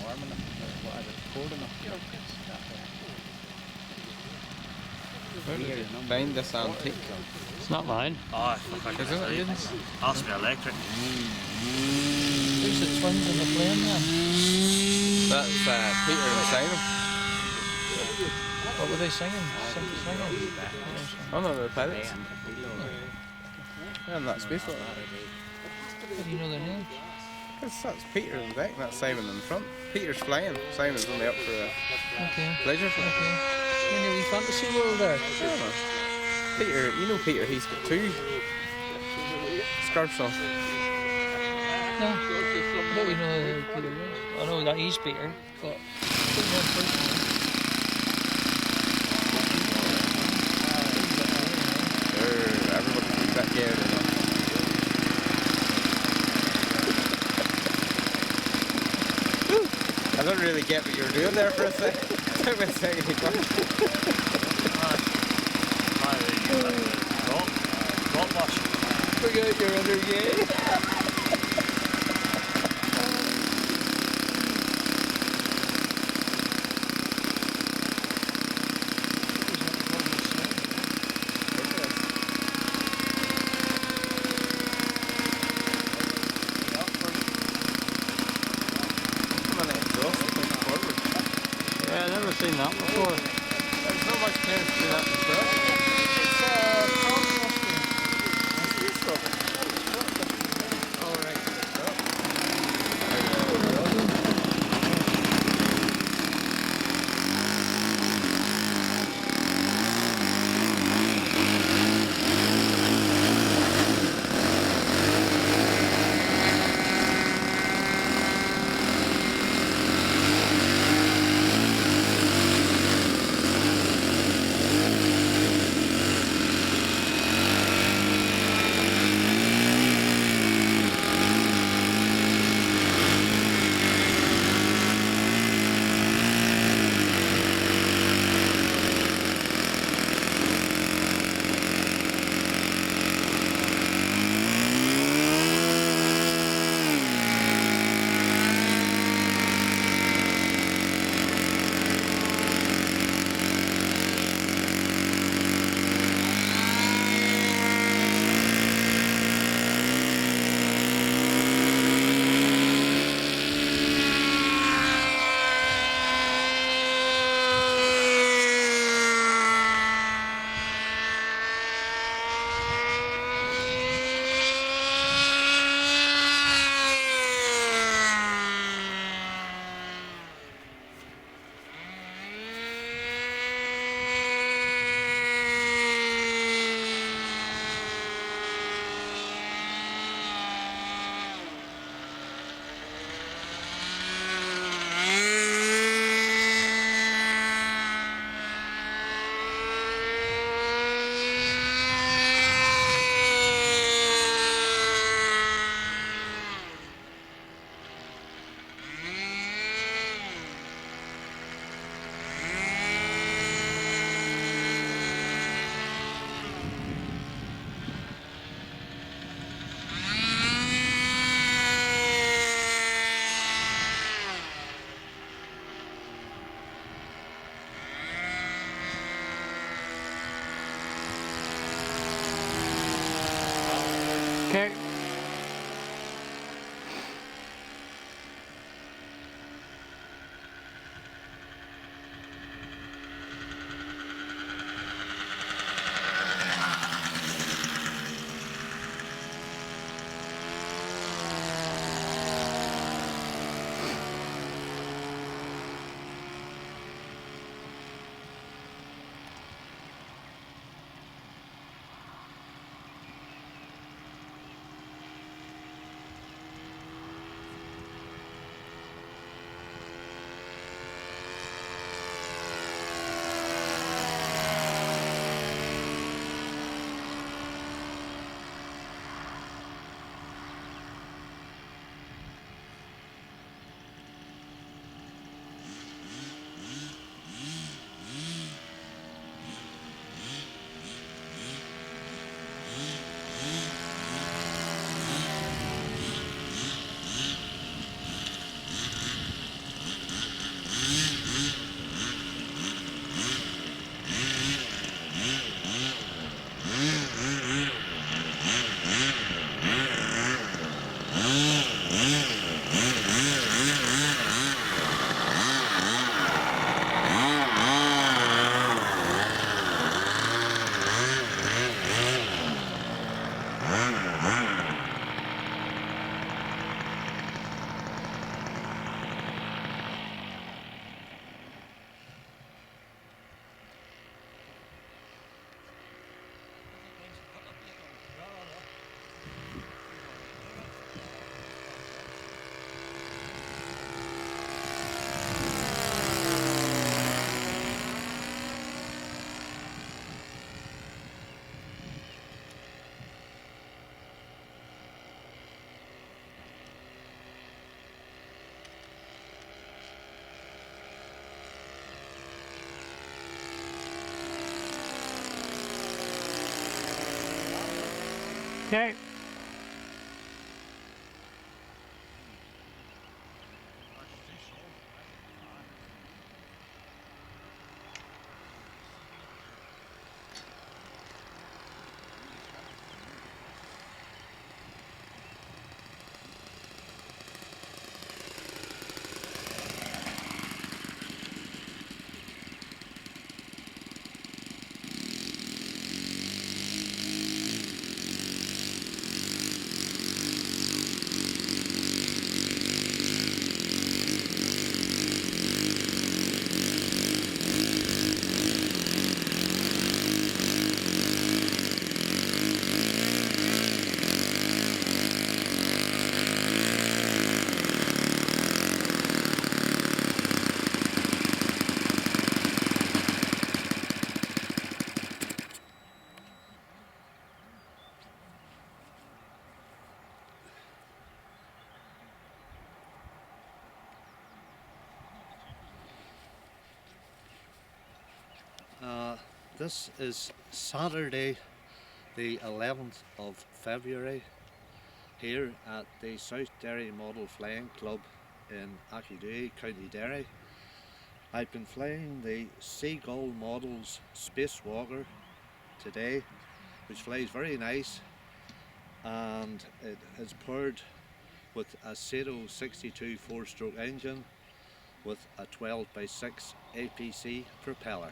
Warm enough, or whatever, cold enough. Weird, find this antique. It's not mine. Oh, fuck, I Is can't it? sleep. Aiden's? Has to be electric. Who's the twins in the flame then? That's Peter and Simon. What were they singing? Singing? Oh no, they're pirates. Yeah, and that's Space Water. How do you know their names? That's Peter in the back, that's Simon in the front. Peter's flying, Simon's only up for a Okay. pleasure flight. Okay. In your wee fantasy world there. Yeah. Peter, you know Peter, he's got 2 scarves on. No. I don't even know who Peter is. I know that he's Peter, but I don't know him personally. Everybody keeps that gear, I don't really get what you were doing there for a second. Took me a second to come. Drop wash. Forget you're under gay. Yeah, I've never seen that before. There's not much chance to do that in the Okay. Okay. This is Saturday the 11th of February here at the South Derry Model Flying Club in Achidui, County Derry. I've been flying the Seagull Models Spacewalker today, which flies very nice, and it is powered with a Sato 62 4-stroke engine with a 12x6 APC propeller.